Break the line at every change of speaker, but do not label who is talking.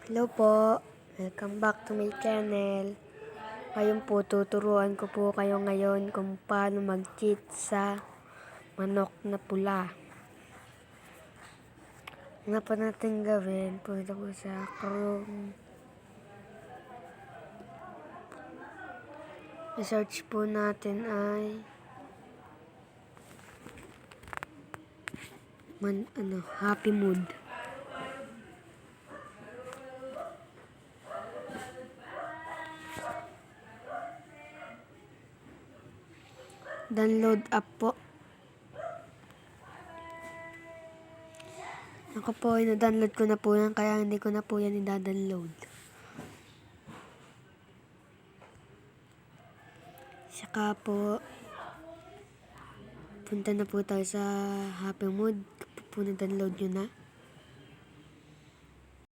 Hello po, welcome back to my channel. Ngayon po, tuturuan ko po kayo ngayon kung paano mag-cheat sa manok na pula. Ano pa natin gawin? Punta po sa Chrome. I-search po natin ay Happy Mood. Download app po. Ako po, ina-download ko na po yan, kaya hindi ko na po yan i-download. Saka po, punta na po tayo sa Happy Mood. Po na-download nyo na.